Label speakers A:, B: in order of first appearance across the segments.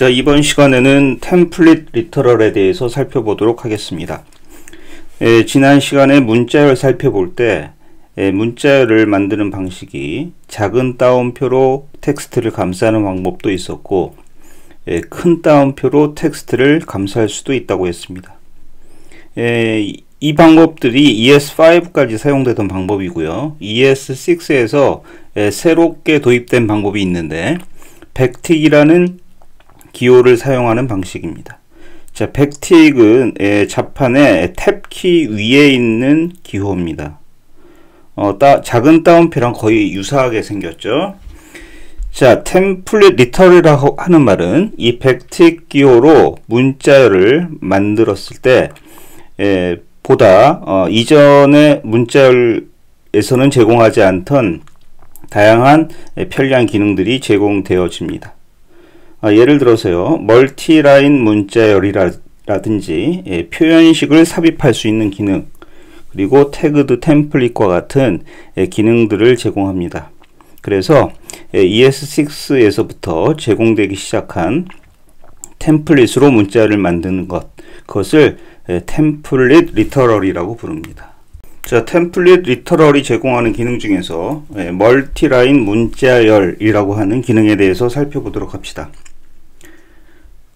A: 자, 이번 시간에는 템플릿 리터럴에 대해서 살펴보도록 하겠습니다. 지난 시간에 문자열 살펴볼 때 문자열을 만드는 방식이 작은 따옴표로 텍스트를 감싸는 방법도 있었고 큰 따옴표로 텍스트를 감쌀 수도 있다고 했습니다. 이 방법들이 ES5까지 사용되던 방법이고요. ES6에서 새롭게 도입된 방법이 있는데 백틱이라는 기호를 사용하는 방식입니다. 자, 백틱은 자판의 탭키 위에 있는 기호입니다. 작은 따옴표랑 거의 유사하게 생겼죠. 자, 템플릿 리터럴이라고 하는 말은 이 백틱 기호로 문자열을 만들었을 때 보다 이전의 문자열에서는 제공하지 않던 다양한 편리한 기능들이 제공되어집니다. 예를 들어서요, 멀티라인 문자열이라든지 표현식을 삽입할 수 있는 기능, 그리고 태그드 템플릿과 같은 기능들을 제공합니다. 그래서 ES6에서부터 제공되기 시작한 템플릿으로 문자열을 만드는 그것을 템플릿 리터럴이라고 부릅니다. 자, 템플릿 리터럴이 제공하는 기능 중에서 멀티라인 문자열이라고 하는 기능에 대해서 살펴보도록 합시다.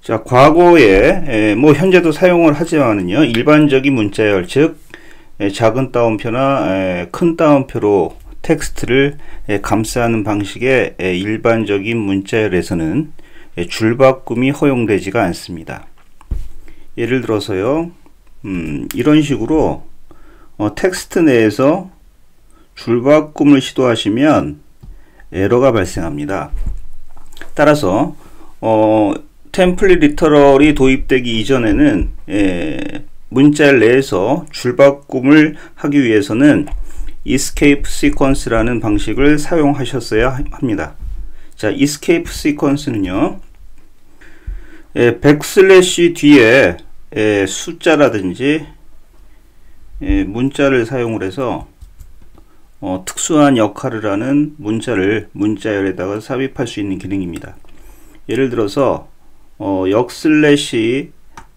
A: 자, 과거에 현재도 사용을 하지만은요, 일반적인 문자열, 즉 작은 따옴표나 큰 따옴표로 텍스트를 감싸는 방식의 일반적인 문자열에서는 줄바꿈이 허용되지가 않습니다. 예를 들어서요, 이런 식으로 텍스트 내에서 줄바꿈을 시도하시면 에러가 발생합니다. 따라서 템플릿 리터럴이 도입되기 이전에는 문자열 내에서 줄바꿈을 하기 위해서는 escape sequence라는 방식을 사용하셨어야 합니다. 자, escape sequence는요, 백슬래시 뒤에 숫자라든지 문자를 사용을 해서 특수한 역할을 하는 문자를 문자열에다가 삽입할 수 있는 기능입니다. 예를 들어서 역슬래시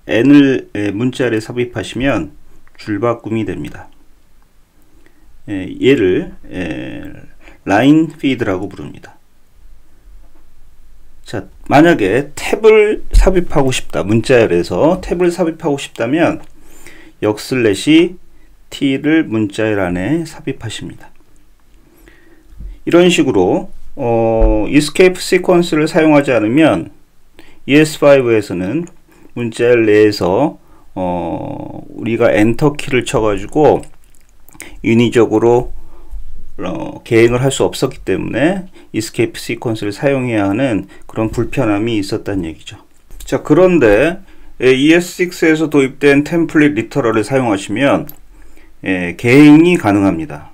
A: n을 문자열에 삽입하시면 줄바꿈이 됩니다. 얘를 라인 피드라고 부릅니다. 자, 만약에 탭을 삽입하고 싶다, 문자열에서 탭을 삽입하고 싶다면 역슬래시 t를 문자열 안에 삽입하십니다. 이런 식으로 escape sequence를 사용하지 않으면 ES5에서는 문자열 내에서 우리가 엔터 키를 쳐가지고 인위적으로 계행을 할 수 없었기 때문에 escape sequence를 사용해야 하는 그런 불편함이 있었다는 얘기죠. 자, 그런데 ES6에서 도입된 템플릿 리터럴을 사용하시면 계행이 가능합니다.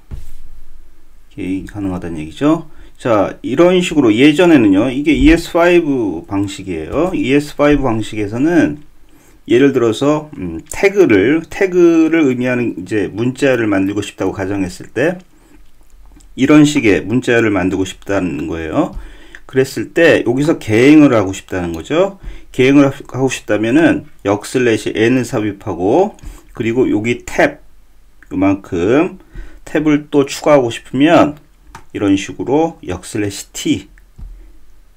A: 계행이 가능하다는 얘기죠. 자, 이런 식으로 예전에는요, 이게 ES5 방식이에요. ES5 방식에서는 예를 들어서 태그를 의미하는 이제 문자열을 만들고 싶다고 가정했을 때 이런 식의 문자열을 만들고 싶다는 거예요. 그랬을 때 여기서 계행을 하고 싶다는 거죠. 계행을 하고 싶다면은 역슬래시 n을 삽입하고, 그리고 여기 탭 요만큼 탭을 또 추가하고 싶으면 이런 식으로 역슬래시 t,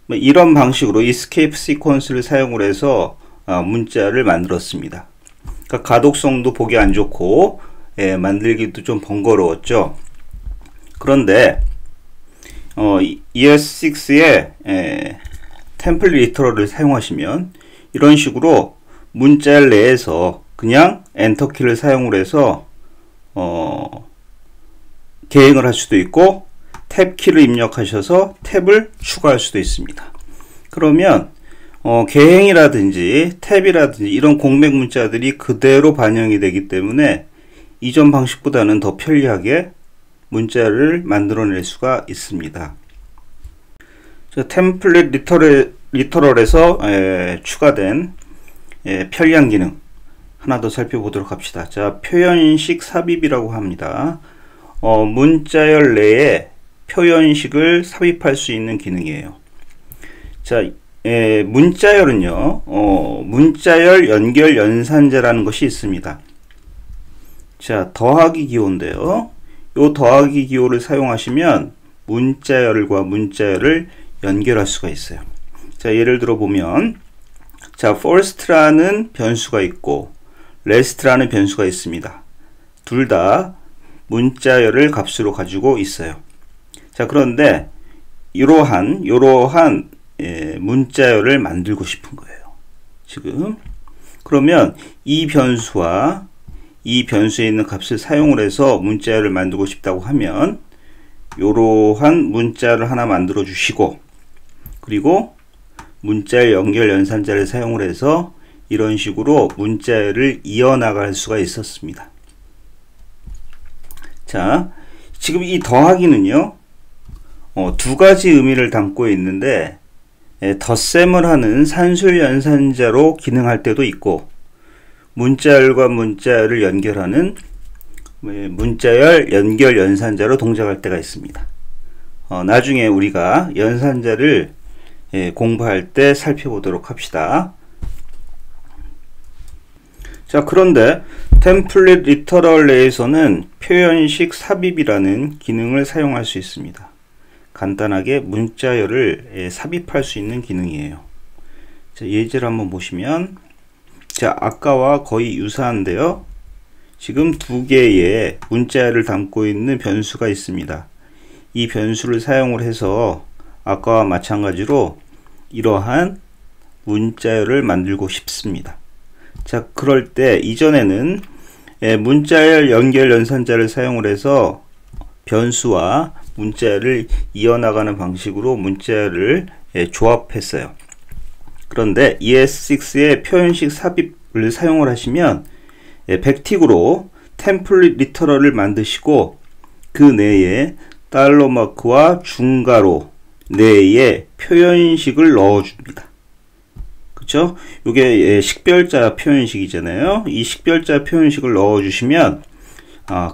A: 이런 방식으로 escape sequence를 사용을 해서 문자를 만들었습니다. 그러니까 가독성도 보기 안 좋고 만들기도 좀 번거로웠죠. 그런데 ES6의 템플릿 리터럴을 사용하시면 이런 식으로 문자열 내에서 그냥 엔터키를 사용을 해서 계행을 할 수도 있고 탭키를 입력하셔서 탭을 추가할 수도 있습니다. 그러면 계행이라든지 탭이라든지 이런 공백 문자들이 그대로 반영이 되기 때문에 이전 방식보다는 더 편리하게 문자를 만들어낼 수가 있습니다. 자, 템플릿 리터럴에서 추가된 편리한 기능 하나 더 살펴보도록 합시다. 자, 표현식 삽입이라고 합니다. 문자열 내에 표현식을 삽입할 수 있는 기능이에요. 자, 문자열은요, 문자열 연결 연산자라는 것이 있습니다. 자, 더하기 기호인데요. 요 더하기 기호를 사용하시면 문자열과 문자열을 연결할 수가 있어요. 자, 예를 들어 보면, 자, first라는 변수가 있고 last라는 변수가 있습니다. 둘 다 문자열을 값으로 가지고 있어요. 자, 그런데 이러한 문자열을 만들고 싶은 거예요. 지금 그러면 이 변수와 이 변수에 있는 값을 사용을 해서 문자열을 만들고 싶다고 하면 이러한 문자열을 하나 만들어 주시고, 그리고 문자열 연결 연산자를 사용을 해서 이런 식으로 문자열을 이어나갈 수가 있었습니다. 자, 지금 이 더하기는요, 두 가지 의미를 담고 있는데, 덧셈을 하는 산술 연산자로 기능할 때도 있고, 문자열과 문자열을 연결하는 문자열 연결 연산자로 동작할 때가 있습니다. 나중에 우리가 연산자를 공부할 때 살펴보도록 합시다. 자, 그런데 템플릿 리터럴 내에서는 표현식 삽입이라는 기능을 사용할 수 있습니다. 간단하게 문자열을 삽입할 수 있는 기능이에요. 자, 예제를 한번 보시면, 자, 아까와 거의 유사한데요. 지금 두 개의 문자열을 담고 있는 변수가 있습니다. 이 변수를 사용을 해서 아까와 마찬가지로 이러한 문자열을 만들고 싶습니다. 자, 그럴 때 이전에는 문자열 연결 연산자를 사용을 해서 변수와 문자열을 이어나가는 방식으로 문자열을 조합했어요. 그런데 ES6의 표현식 삽입을 사용을 하시면 백틱으로 템플릿 리터럴을 만드시고 그 내에 달러 마크와 중괄호 내에 표현식을 넣어줍니다. 그쵸? 이게 식별자 표현식이잖아요. 이 식별자 표현식을 넣어주시면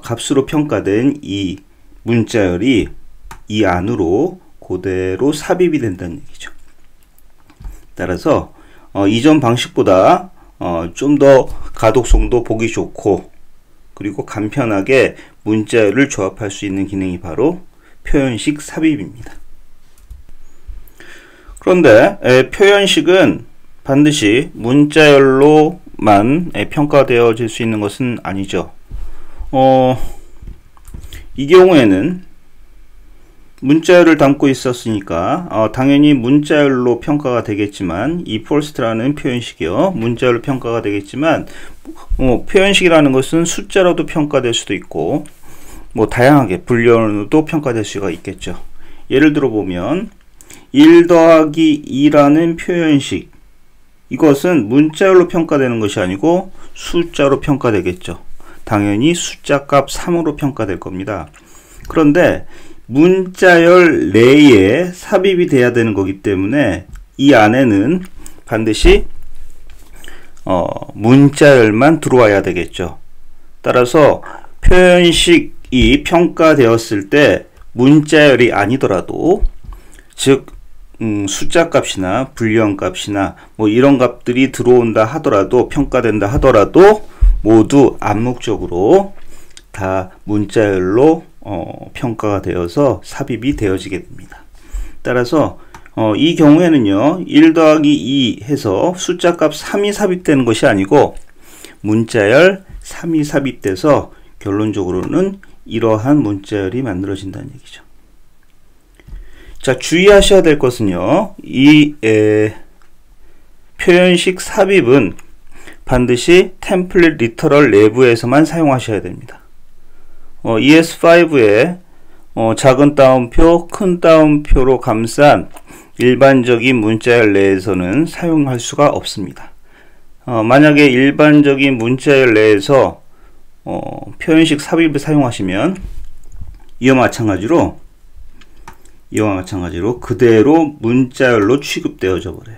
A: 값으로 평가된 이 문자열이 이 안으로 그대로 삽입이 된다는 얘기죠. 따라서 이전 방식보다 좀 더 가독성도 보기 좋고, 그리고 간편하게 문자열을 조합할 수 있는 기능이 바로 표현식 삽입입니다. 그런데 표현식은 반드시 문자열로만 평가되어질 수 있는 것은 아니죠. 이 경우에는 문자열을 담고 있었으니까 당연히 문자열로 평가가 되겠지만, 이 first라는 표현식이요, 문자열로 평가가 되겠지만, 표현식이라는 것은 숫자로도 평가될 수도 있고, 다양하게 불리언으로도 평가될 수가 있겠죠. 예를 들어 보면 1 더하기 2라는 표현식, 이것은 문자열로 평가되는 것이 아니고 숫자로 평가되겠죠. 당연히 숫자 값 3으로 평가될 겁니다. 그런데 문자열 내에 삽입이 돼야 되는 거기 때문에 이 안에는 반드시 문자열만 들어와야 되겠죠. 따라서 표현식이 평가되었을 때 문자열이 아니더라도, 즉 숫자 값이나 불리언 값이나 이런 값들이 들어온다 하더라도, 평가된다 하더라도 모두 암묵적으로 다 문자열로 평가가 되어서 삽입이 되어지게 됩니다. 따라서 이 경우에는요, 1 더하기 2 해서 숫자 값 3이 삽입되는 것이 아니고 문자열 3이 삽입돼서 결론적으로는 이러한 문자열이 만들어진다는 얘기죠. 자, 주의하셔야 될 것은요, 이 표현식 삽입은 반드시 템플릿 리터럴 내부에서만 사용하셔야 됩니다. ES5의 작은 따옴표, 큰 따옴표로 감싼 일반적인 문자열 내에서는 사용할 수가 없습니다. 만약에 일반적인 문자열 내에서 표현식 삽입을 사용하시면 이와 마찬가지로 그대로 문자열로 취급되어져 버려요.